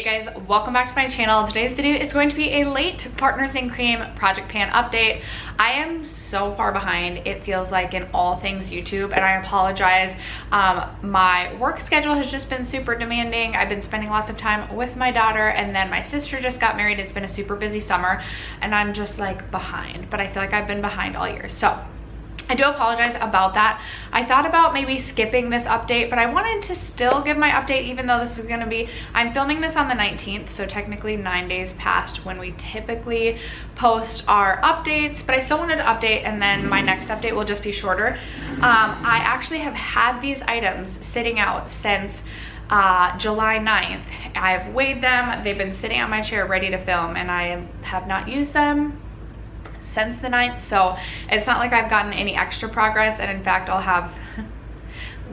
guys, welcome back to my channel. Today's video is going to be a late Partners in Cream project pan update. I am so far behind, it feels like, in all things YouTube, and I apologize. My work schedule has just been super demanding. I've been spending lots of time with my daughter, and then my sister just got married. It's been a super busy summer, and I'm just like behind, but I feel like I've been behind all year. So I do apologize about that. I thought about maybe skipping this update, but I wanted to still give my update, even though this is gonna be, I'm filming this on the 19th, so technically 9 days past when we typically post our updates, but I still wanted to update, and then my next update will just be shorter. I actually have had these items sitting out since July 9th. I've weighed them, they've been sitting on my chair ready to film, and I have not used them since the 9th, so it's not like I've gotten any extra progress, and in fact I'll have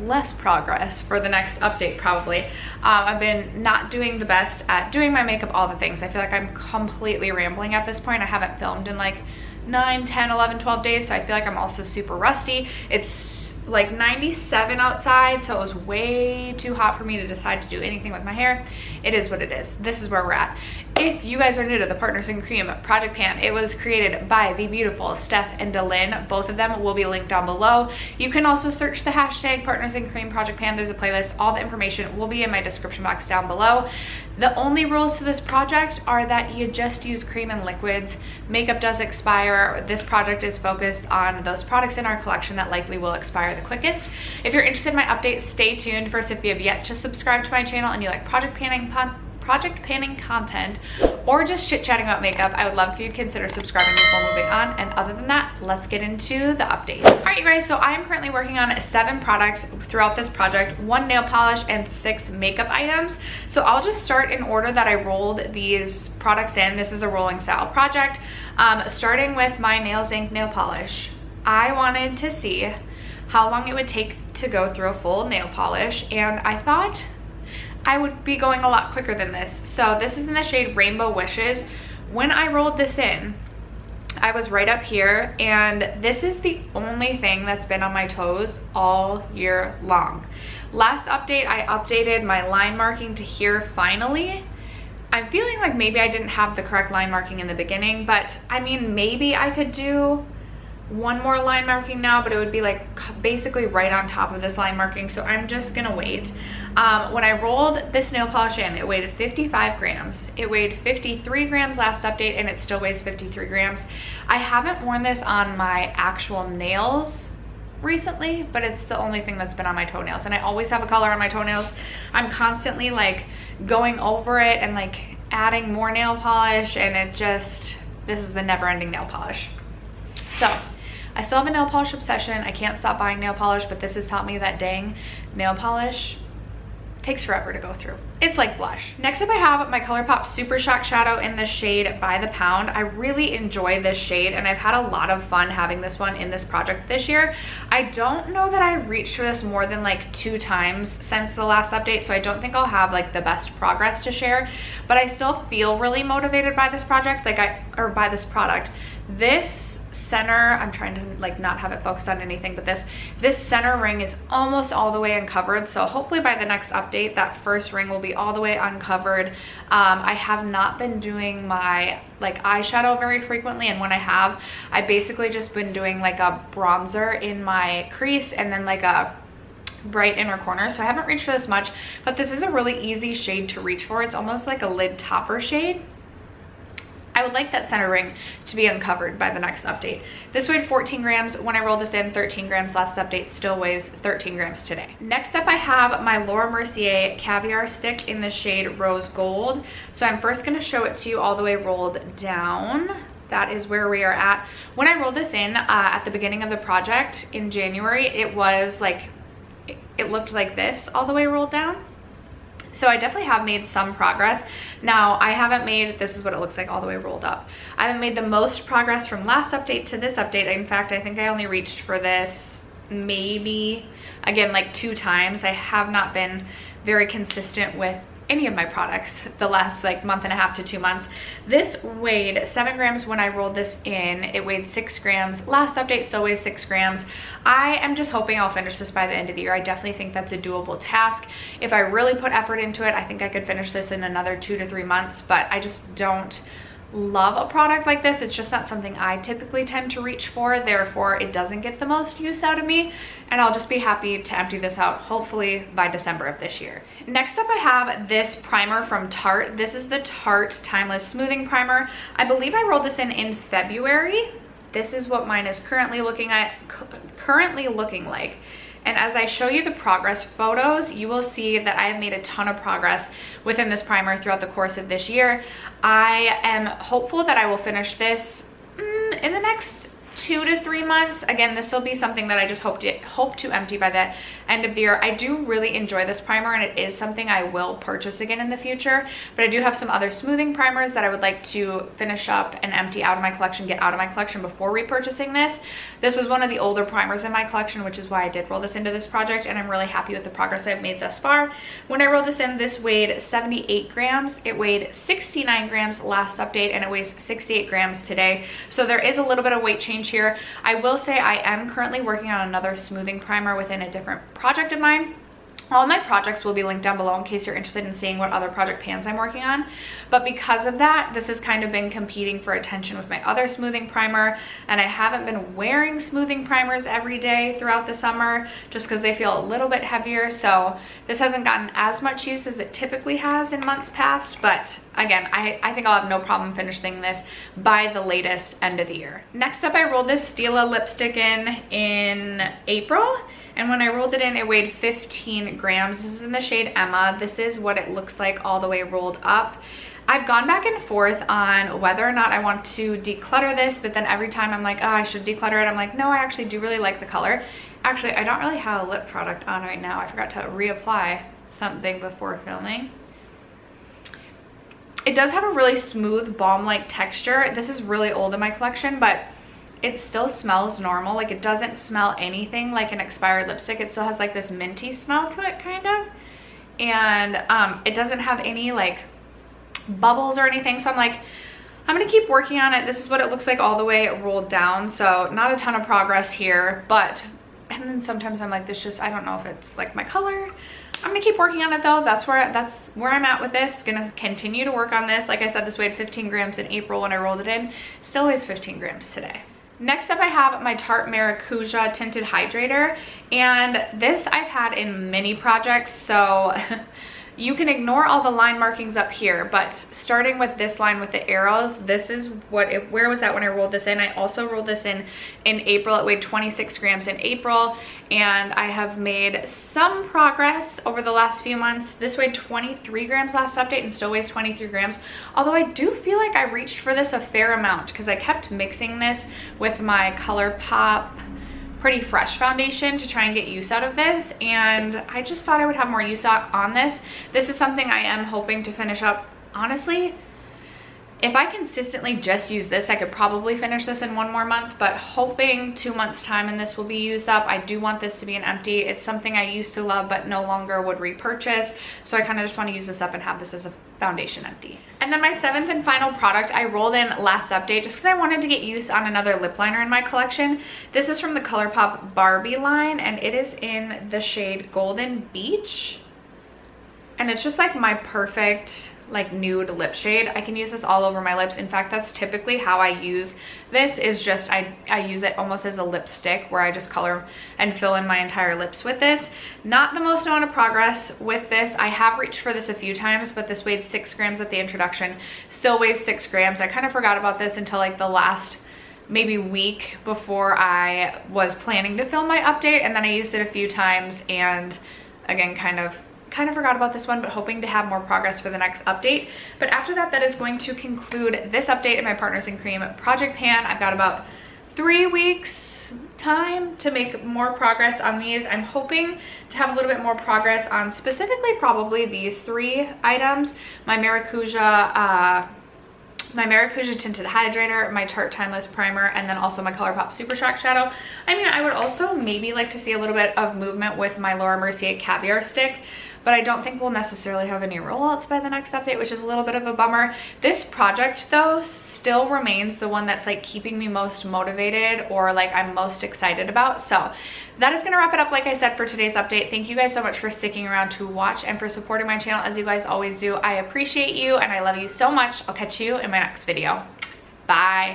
less progress for the next update probably. I've been not doing the best at doing my makeup, all the things. I feel like I'm completely rambling at this point. I haven't filmed in like 9, 10, 11, 12 days, so I feel like I'm also super rusty. It's like 97 outside, so it was way too hot for me to decide to do anything with my hair. It is what it is. This is where we're at. If you guys are new to the Partners in Cream project pan, it was created by the beautiful Steph and Delyn. Both of them will be linked down below. You can also search the hashtag Partners in Cream project pan. There's a playlist. All the information will be in my description box down below. The only rules to this project are that you just use cream and liquids. Makeup does expire. This project is focused on those products in our collection that likely will expire the quickest. If you're interested in my updates, stay tuned. First, if you have yet to subscribe to my channel and you like project panning content or just chit-chatting about makeup, I would love if you'd consider subscribing before moving on. And other than that, let's get into the updates. All right, you guys, so I am currently working on 7 products throughout this project, 1 nail polish and 6 makeup items. So I'll just start in order that I rolled these products in. This is a rolling style project. Starting with my Nails Inc nail polish. I wanted to see how long it would take to go through a full nail polish, and I thought I would be going a lot quicker than this. So this is in the shade Rainbow Wishes. When I rolled this in, I was right up here, and this is the only thing that's been on my toes all year long. Last update, I updated my line marking to here finally. I'm feeling like maybe I didn't have the correct line marking in the beginning, but I mean, maybe I could do one more line marking now, but it would be like basically right on top of this line marking, so I'm just gonna wait. When I rolled this nail polish in, it weighed 55 grams. It weighed 53 grams last update, and it still weighs 53 grams. I haven't worn this on my actual nails recently, but it's the only thing that's been on my toenails, and I always have a color on my toenails. I'm constantly like going over it and like adding more nail polish, and it just, this is the never-ending nail polish. So I still have a nail polish obsession. I can't stop buying nail polish, but this has taught me that dang, nail polish takes forever to go through. It's like blush. Next up, I have my ColourPop Super Shock Shadow in the shade By the Pound. I really enjoy this shade, and I've had a lot of fun having this one in this project this year. I don't know that I've reached for this more than like 2 times since the last update, so I don't think I'll have like the best progress to share, but I still feel really motivated by this project, or by this product. This center, I'm trying to like not have it focus on anything, but this center ring is almost all the way uncovered, so hopefully by the next update that first ring will be all the way uncovered. I have not been doing my like eyeshadow very frequently, and when I have, I basically just been doing like a bronzer in my crease and then like a bright inner corner, so I haven't reached for this much, but this is a really easy shade to reach for. It's almost like a lid topper shade. I would like that center ring to be uncovered by the next update. This weighed 14 grams. When I rolled this in, 13 grams last update, still weighs 13 grams today. Next up, I have my Laura Mercier Caviar Stick in the shade Rose Gold. So I'm first gonna show it to you all the way rolled down. That is where we are at. When I rolled this in at the beginning of the project in January, it was like, it looked like this all the way rolled down. So I definitely have made some progress. Now I haven't made, this is what it looks like all the way rolled up. I haven't made the most progress from last update to this update. In fact, I think I only reached for this maybe, again, like 2 times. I have not been very consistent with any of my products the last like month and a half to 2 months. This weighed 7 grams when I rolled this in. It weighed 6 grams. Last update still weighs 6 grams. I am just hoping I'll finish this by the end of the year. I definitely think that's a doable task. If I really put effort into it, I think I could finish this in another 2 to 3 months, but I just don't love a product like this. It's just not something I typically tend to reach for, therefore it doesn't get the most use out of me, and I'll just be happy to empty this out hopefully by December of this year. Next up I have this primer from Tarte. This is the Tarte Timeless Smoothing Primer. I believe I rolled this in February. This is what mine is currently looking like. And as I show you the progress photos, you will see that I have made a ton of progress within this primer throughout the course of this year. I am hopeful that I will finish this in the next 2 to 3 months. Again, this will be something that I just hope to empty by the end of the year. I do really enjoy this primer, and it is something I will purchase again in the future, but I do have some other smoothing primers that I would like to finish up and empty out of my collection, get out of my collection before repurchasing this. This was one of the older primers in my collection, which is why I did roll this into this project, and I'm really happy with the progress I've made thus far. When I rolled this in, this weighed 78 grams. It weighed 69 grams last update, and it weighs 68 grams today. So there is a little bit of weight change here. I will say I am currently working on another smoothing primer within a different project of mine. All my projects will be linked down below in case you're interested in seeing what other project pans I'm working on. But because of that, this has kind of been competing for attention with my other smoothing primer, and I haven't been wearing smoothing primers every day throughout the summer just because they feel a little bit heavier. So this hasn't gotten as much use as it typically has in months past, but again, I think I'll have no problem finishing this by the latest end of the year. Next up, I rolled this Stila lipstick in April. And when I rolled it in, it weighed 15 grams. This is in the shade Emma. This is what it looks like all the way rolled up. I've gone back and forth on whether or not I want to declutter this, but then every time I'm like, oh, I should declutter it. I'm like, no, I actually do really like the color. Actually, I don't really have a lip product on right now. I forgot to reapply something before filming. It does have a really smooth balm-like texture. This is really old in my collection, but it still smells normal. Like, it doesn't smell anything like an expired lipstick. It still has like this minty smell to it, kind of. And it doesn't have any like bubbles or anything. So I'm like, I'm gonna keep working on it. This is what it looks like all the way rolled down. So not a ton of progress here, but, and then sometimes I'm like, this just, I don't know if it's like my color. I'm gonna keep working on it though. That's where I'm at with this. Gonna continue to work on this. Like I said, this weighed 15 grams in April when I rolled it in. Still weighs 15 grams today. Next up, I have my Tarte Maracuja Tinted Hydrator, and this I've had in many projects, so you can ignore all the line markings up here, but starting with this line with the arrows, this is what it, where was that when I rolled this in? I also rolled this in April. It weighed 26 grams in April, and I have made some progress over the last few months. This weighed 23 grams last update and still weighs 23 grams, although I do feel like I reached for this a fair amount because I kept mixing this with my ColourPop Pretty Fresh foundation to try and get use out of this, and I just thought I would have more use on this. This is something I am hoping to finish up. Honestly, if I consistently just use this, I could probably finish this in 1 more month, but hoping 2 months time and this will be used up. I do want this to be an empty. It's something I used to love but no longer would repurchase, so I kind of just want to use this up and have this as a foundation empty. And then my 7th and final product I rolled in last update just because I wanted to get use on another lip liner in my collection. This is from the ColourPop Barbie line, and it is in the shade Golden Beach, and it's just like my perfect like nude lip shade. I can use this all over my lips. In fact, that's typically how I use this, is just I use it almost as a lipstick where I just color and fill in my entire lips with this. Not the most amount of progress with this. I have reached for this a few times, but this weighed 6 grams at the introduction, still weighs 6 grams. I kind of forgot about this until like the last maybe week before I was planning to film my update, and then I used it a few times and again kind of forgot about this one, but hoping to have more progress for the next update. But after that, that is going to conclude this update in my Partners in Cream project pan. I've got about 3 weeks time to make more progress on these. I'm hoping to have a little bit more progress on specifically probably these 3 items: my Maracuja Tinted Hydrator, my Tarte Timeless Primer, and then also my ColourPop Super Shock Shadow. I mean, I would also maybe like to see a little bit of movement with my Laura Mercier Caviar Stick, but I don't think we'll necessarily have any rollouts by the next update, which is a little bit of a bummer. This project though still remains the one that's like keeping me most motivated, or like I'm most excited about. So that is gonna wrap it up, like I said, for today's update. Thank you guys so much for sticking around to watch and for supporting my channel as you guys always do. I appreciate you and I love you so much. I'll catch you in my next video. Bye.